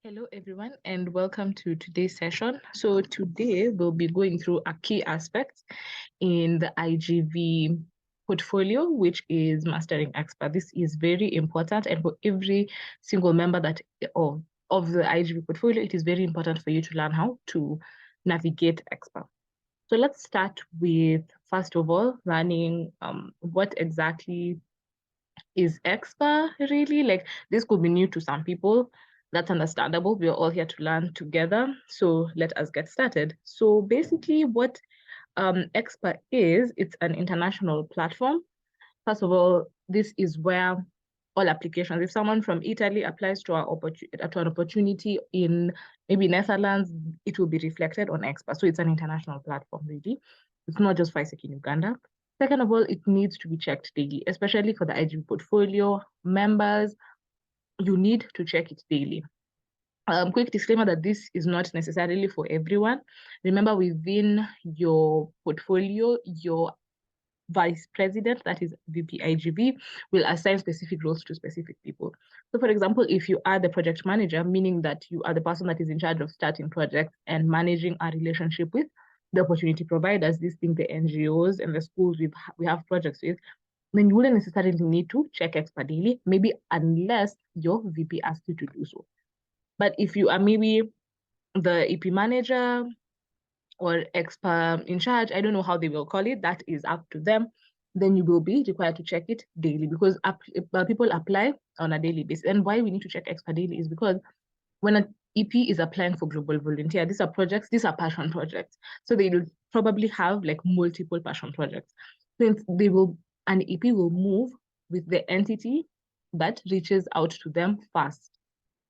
Hello, everyone, and welcome to today's session. So today we'll be going through a key aspect in the iGV portfolio, which is mastering EXPA. This is very important, and for every single member of the iGV portfolio, it is very important for you to learn how to navigate EXPA. So let's start with, first of all, learning what exactly is EXPA really? Like, this could be new to some people. That's understandable. We're all here to learn together. So let us get started. So basically what EXPA is, it's an international platform. First of all, this is where all applications, if someone from Italy applies to an opportunity in maybe Netherlands, it will be reflected on EXPA. So it's an international platform, really. It's not just for ISEC in Uganda. Second of all, it needs to be checked daily, especially for the iGV portfolio members. You need to check it daily. Quick disclaimer that this is not necessarily for everyone. Remember, within your portfolio, your vice president, that is VP iGV, will assign specific roles to specific people. So for example, if you are the project manager, meaning that you are the person that is in charge of starting projects and managing a relationship with the opportunity providers, these being the NGOs and the schools we have projects with, then you wouldn't necessarily need to check EXPA daily, maybe unless your VP asks you to do so. But if you are maybe the EP manager or EXPA in charge, I don't know how they will call it, that is up to them, then you will be required to check it daily because people apply on a daily basis. And why we need to check EXPA daily is because when an EP is applying for global volunteer, these are passion projects. So they will probably have like multiple passion projects. Since an EP will move with the entity that reaches out to them fast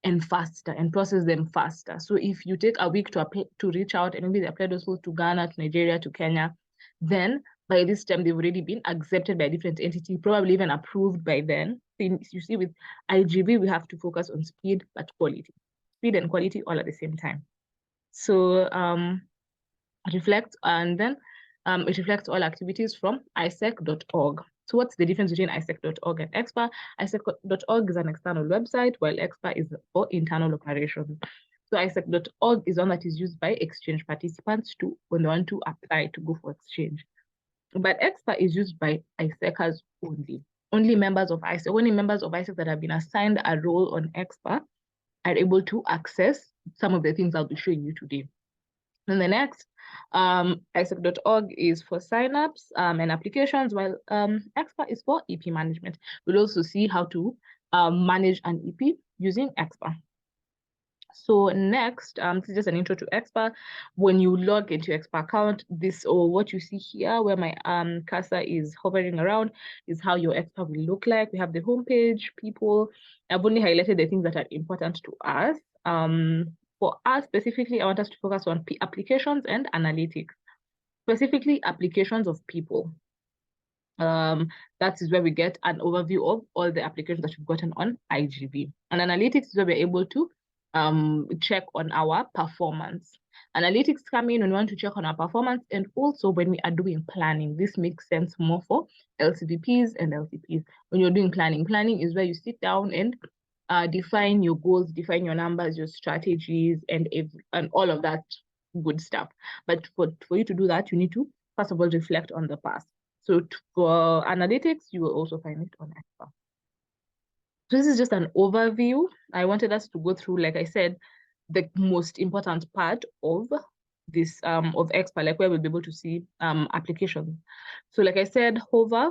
and faster and process them faster. So if you take a week to reach out and maybe they applied also to Ghana, to Nigeria, to Kenya, then by this time they've already been accepted by a different entity, probably even approved by then. So you see, with iGV, we have to focus on speed but quality. Speed and quality all at the same time. So reflect, and then it reflects all activities from isec.org. So what's the difference between isec.org and EXPA? isec.org is an external website, while EXPA is for internal operations. So isec.org is one that is used by exchange participants when they want to apply to go for exchange. But EXPA is used by ISECers only. Only members of ISEC that have been assigned a role on EXPA are able to access some of the things I'll be showing you today. And the next, isec.org is for signups and applications, while EXPA is for EP management. We'll also see how to manage an EP using EXPA. So next, this is just an intro to EXPA. When you log into your EXPA account, what you see here, where my cursor is hovering around, is how your EXPA will look like. We have the homepage, people. I've only highlighted the things that are important to us. For us specifically, I want us to focus on applications and analytics, specifically applications of people. That is where we get an overview of all the applications that we've gotten on iGV. And analytics is where we're able to check on our performance. Analytics come in when we want to check on our performance, and also when we are doing planning. This makes sense more for LCVPs and LCPs. When you're doing planning is where you sit down and define your goals, define your numbers, your strategies, and all of that good stuff. But for you to do that, you need to, first of all, reflect on the past. So for analytics, you will also find it on EXPA. So this is just an overview. I wanted us to go through, like I said, the most important part of this of EXPA, like where we'll be able to see applications. So like I said, hover.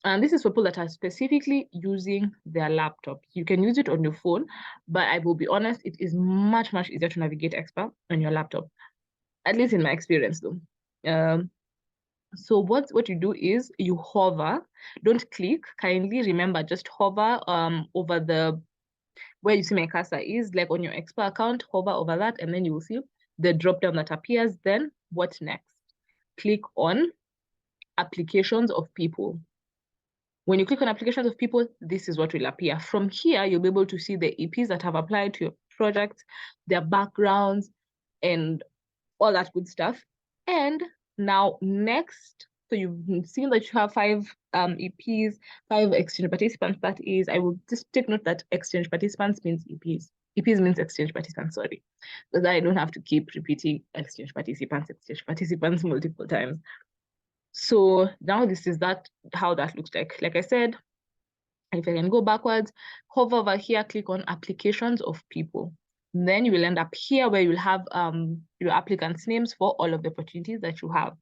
And this is for people that are specifically using their laptop. You can use it on your phone, but I will be honest, it is much, much easier to navigate EXPA on your laptop, at least in my experience though. So what you do is you hover, don't click, kindly remember, just hover over where you see my cursor is, like on your EXPA account, hover over that, and then you will see the drop down that appears. Then what next? Click on applications of people. When you click on applications of people, this is what will appear. From here, you'll be able to see the EPs that have applied to your project, their backgrounds, and all that good stuff. And now next So you've seen that you have 5 EPs, 5 exchange participants. That is, I will just take note that exchange participants means EPs. EPs means exchange participants, sorry. So that I don't have to keep repeating exchange participants multiple times. So now this is how that looks like. Like I said, if I can go backwards, hover over here, click on applications of people. Then you will end up here where you'll have your applicants' names for all of the opportunities that you have.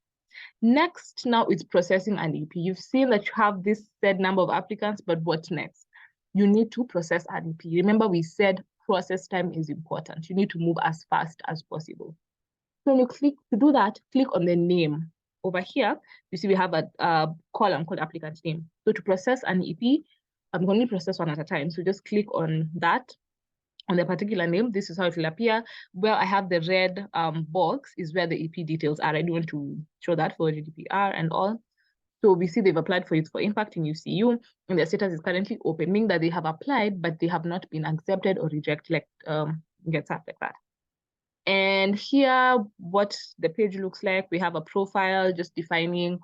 Next, now it's processing an EP. You've seen that you have this said number of applicants, but what next? You need to process an EP. Remember, we said process time is important. You need to move as fast as possible. So when you click to do that, click on the name. Over here, you see we have a column called applicant name. So to process an EP, I'm going to process one at a time. So just click on that, on the particular name. This is how it will appear. Where I have the red box is where the EP details are. I do want to show that for GDPR and all. So we see they've applied for it for impact in UCU, and their status is currently open, meaning that they have applied, but they have not been accepted or rejected, like get stuff like that. And here, what the page looks like, we have a profile just defining.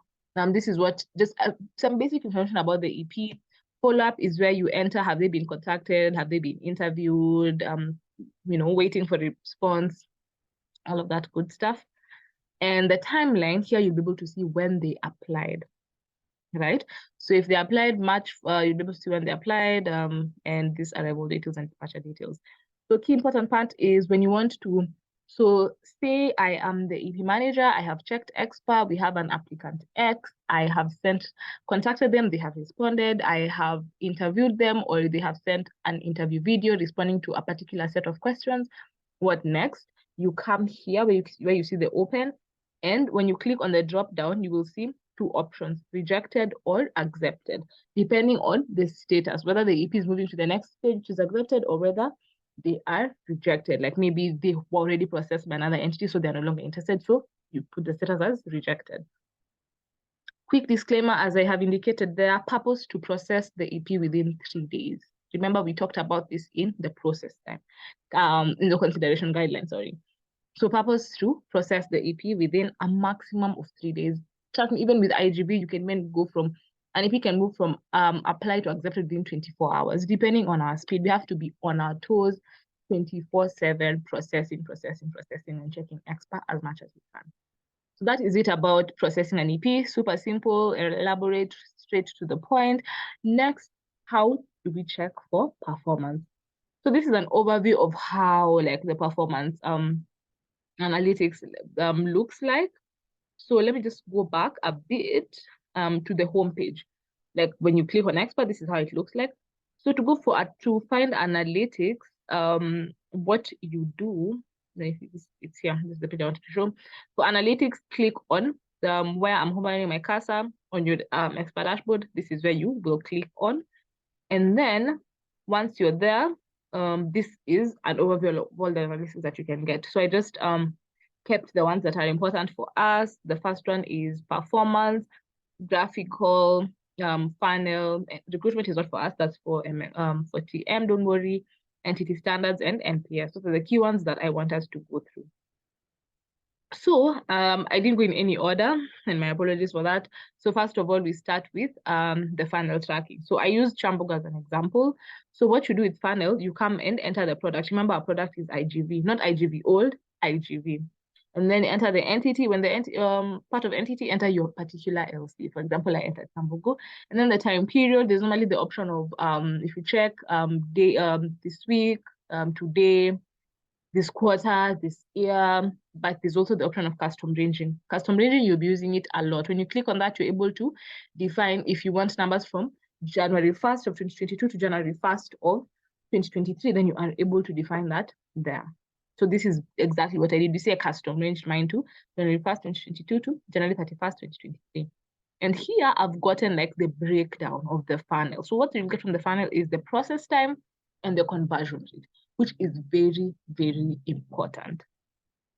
This is what just some basic information about the EP. Follow-up is where you enter, have they been contacted, have they been interviewed, waiting for response, all of that good stuff. And the timeline here, you'll be able to see when they applied, right? So if they applied March, you'll be able to see when they applied, and these arrival details and departure details. So key important part is when you want to, so say I am the EP manager, I have checked EXPA, we have an applicant X, I have contacted them, they have responded, I have interviewed them, or they have sent an interview video responding to a particular set of questions. What next? You come here where you see the open, and when you click on the drop down, you will see 2 options, rejected or accepted, depending on the status, whether the EP is moving to the next stage, which is accepted, or whether they are rejected. Like maybe they were already processed by another entity, so they're no longer interested. So you put the status as rejected. Quick disclaimer, as I have indicated, there purpose to process the EP within 3 days. Remember, we talked about this in the process time, in the consideration guidelines, sorry. So purpose to process the EP within a maximum of 3 days. Trust me, even with iGV, you can then go from, an EP can move from apply to accepted within 24 hours, depending on our speed. We have to be on our toes 24/7, processing, and checking EXPA as much as we can. So that is it about processing an EP. Super simple, elaborate, straight to the point. Next, how do we check for performance? So this is an overview of how the performance analytics looks like. So let me just go back a bit to the home page. Like when you click on EXPA, this is how it looks like. So to go to find analytics, what you do, it's here, this is the page I wanted to show. For analytics, click on where I'm hovering my cursor on your EXPA dashboard. This is where you will click on. And then once you're there, this is an overview of all the analysis that you can get. So I just kept the ones that are important for us. The first one is performance, graphical, funnel. Recruitment is not for us, that's for TM, don't worry, entity standards, and NPS. So those are the key ones that I want us to go through. So I didn't go in any order, and my apologies for that. So first of all, we start with the funnel tracking. So I use Chambog as an example. So what you do with funnel, you come and enter the product. Remember, our product is iGV, not iGV old, iGV. And then enter the entity. When the part of entity, enter your particular LC. For example, I entered Sambogo. And then the time period, there's normally the option of, if you check this week, today, this quarter, this year, but there's also the option of custom ranging. Custom ranging, you'll be using it a lot. When you click on that, you're able to define if you want numbers from January 1st of 2022 to January 1st of 2023, then you are able to define that there. So this is exactly what I did. You see, I custom ranged mine to January 1st, 2022 to January 31st, 2023. And here I've gotten the breakdown of the funnel. So what you get from the funnel is the process time and the conversion rate, which is very, very important.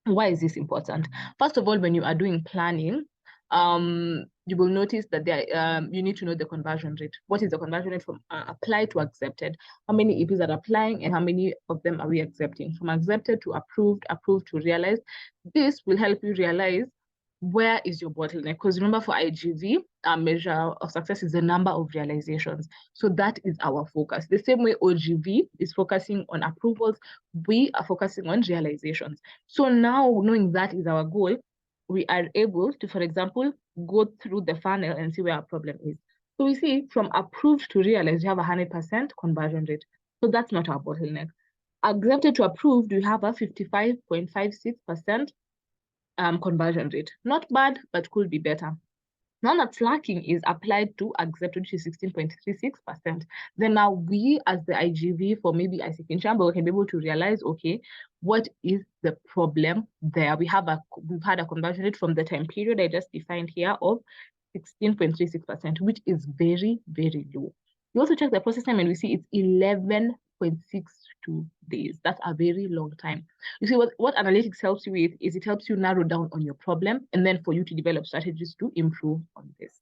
Why is this important? First of all, when you are doing planning, you will notice that you need to know the conversion rate. What is the conversion rate from applied to accepted? How many EPs are applying and how many of them are we accepting? From accepted to approved, approved to realized. This will help you realize where is your bottleneck? Because remember, for IGV, our measure of success is the number of realizations. So that is our focus. The same way OGV is focusing on approvals, we are focusing on realizations. So now, knowing that is our goal, we are able to, for example, go through the funnel and see where our problem is. So we see from approved to realized, you have a 100% conversion rate. So that's not our bottleneck. Accepted to approved, we have a 55.56% conversion rate. Not bad, but could be better. Now that's lacking is applied to accepted, which is 16.36%. Then now we, as the IGV for maybe ICT in Chamber, can be able to realize, okay, what is the problem there? We've had a conversion rate from the time period I just defined here of 16.36%, which is very, very low. We also check the process time and we see it's 11.62 days. That's a very long time. You see, what analytics helps you with is it helps you narrow down on your problem and then for you to develop strategies to improve on this.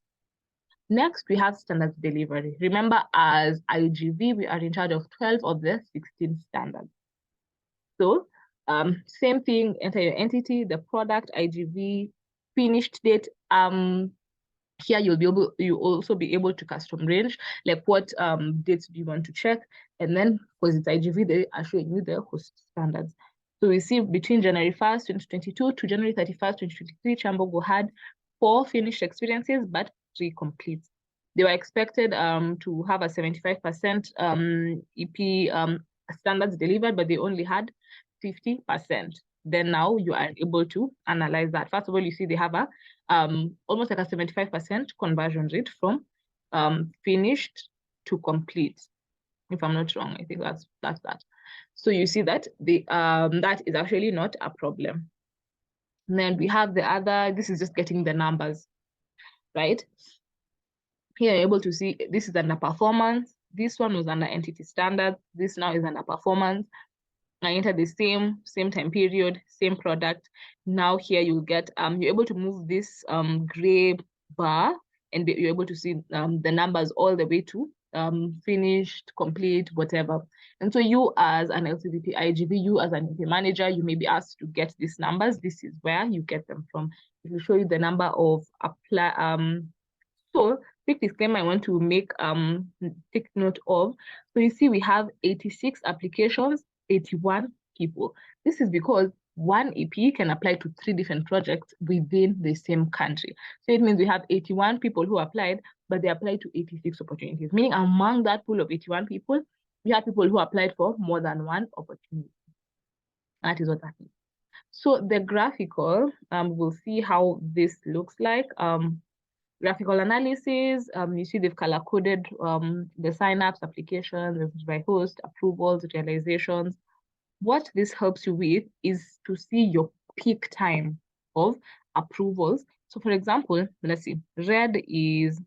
Next, we have standards delivery. Remember, as IGV, we are in charge of 12 of the 16 standards. So same thing, enter your entity, the product, IGV, finished date. Here you'll also be able to custom range, like what dates do you want to check, and then because it's IGV, they are showing you the host standards. So we see between January 1st, 2022 to January 31st, 2023, Chambogo had 4 finished experiences, but 3 complete. They were expected to have a 75% EP standards delivered, but they only had 50%. Then now you are able to analyze that. First of all, you see they have a almost like a 75% conversion rate from finished to complete. If I'm not wrong, I think that's that. So you see that that is actually not a problem. And then we have the other, this is just getting the numbers, right? Here you're able to see this is under performance. This one was under entity standard. This now is under performance. I enter the same time period, same product. Now here you'll get, you're able to move this gray bar and you're able to see the numbers all the way to finished, complete, whatever. And so you as an LCVP IGV, you as an EP manager, you may be asked to get these numbers. This is where you get them from. It will show you the number of so quick disclaimer I want to make take note of. So you see we have 86 applications, 81 people. This is because one EP can apply to 3 different projects within the same country. So it means we have 81 people who applied, but they applied to 86 opportunities, meaning among that pool of 81 people, we have people who applied for more than one opportunity. That is what that means. So the graphical, we'll see how this looks like. Graphical analysis, you see they've color-coded the sign-ups, applications, by host, approvals, realizations. What this helps you with is to see your peak time of approvals. So for example, let's see, red is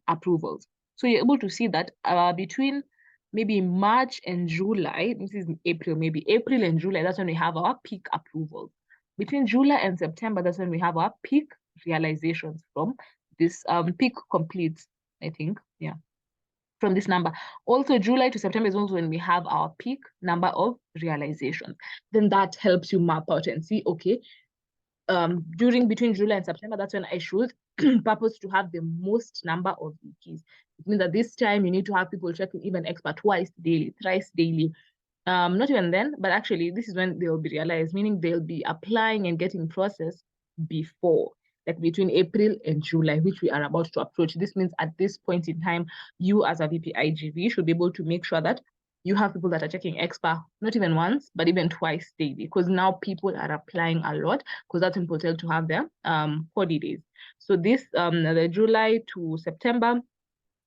approvals. So you're able to see that between maybe March and July, this is April, maybe April and July, that's when we have our peak approvals. Between July and September, that's when we have our peak realizations from this peak completes, I think, yeah, from this number. Also, July to September is also when we have our peak number of realizations. Then that helps you map out and see, okay, between July and September, that's when I should purpose to have the most number of EPs. It means that this time you need to have people checking even EXPA twice daily, thrice daily. Not even then, but actually this is when they'll be realized, meaning they'll be applying and getting processed before, like between April and July, which we are about to approach. This means at this point in time, you as a VP IGV should be able to make sure that you have people that are checking EXPA, not even once, but even twice daily, because now people are applying a lot, because that's important to have their holidays. So this, the July to September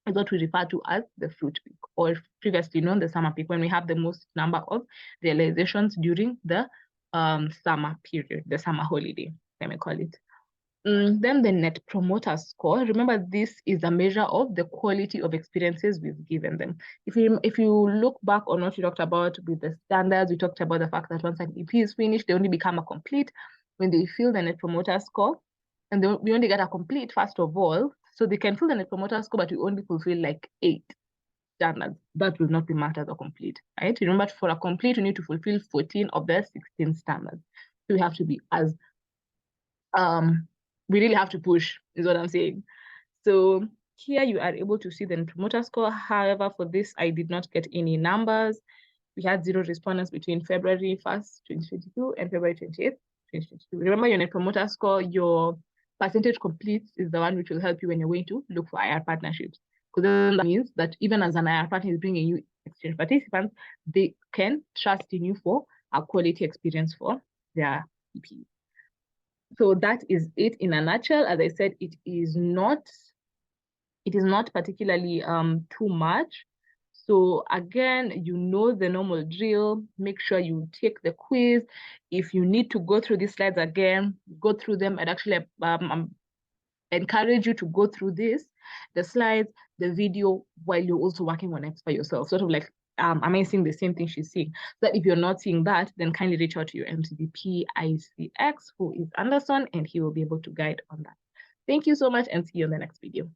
is what we refer to as the fruit peak, or previously known the summer peak, when we have the most number of realizations during the summer period, the summer holiday, let me call it. Then the net promoter score. Remember, this is a measure of the quality of experiences we've given them. If you look back on what we talked about with the standards, we talked about the fact that once an EP is finished, they only become a complete when they fill the net promoter score. And we only get a complete, first of all. So they can fill the net promoter score, but we only fulfill like 8 standards. That will not be marked as a complete, right? Remember, for a complete, we need to fulfill 14 of the 16 standards. So we have to be as we really have to push, is what I'm saying. So here you are able to see the promoter score. However, for this, I did not get any numbers. We had 0 respondents between February 1st, 2022 and February 28th, 2022. Remember, your net promoter score, your percentage complete is the one which will help you when you're going to look for IR partnerships. Because then that means that even as an IR partner is bringing you exchange participants, they can trust in you for a quality experience for their EP. So that is it in a nutshell. As I said, it is not particularly too much. So again, you know the normal drill. Make sure you take the quiz. If you need to go through these slides again, go through them. I'd actually encourage you to go through the slides, the video, while you're also working on EXPA yourself. Sort of like, am I seeing the same thing she's seeing? So that if you're not seeing that, then kindly reach out to your MCDP ICX, who is Anderson, and he will be able to guide on that. Thank you so much, and see you in the next video.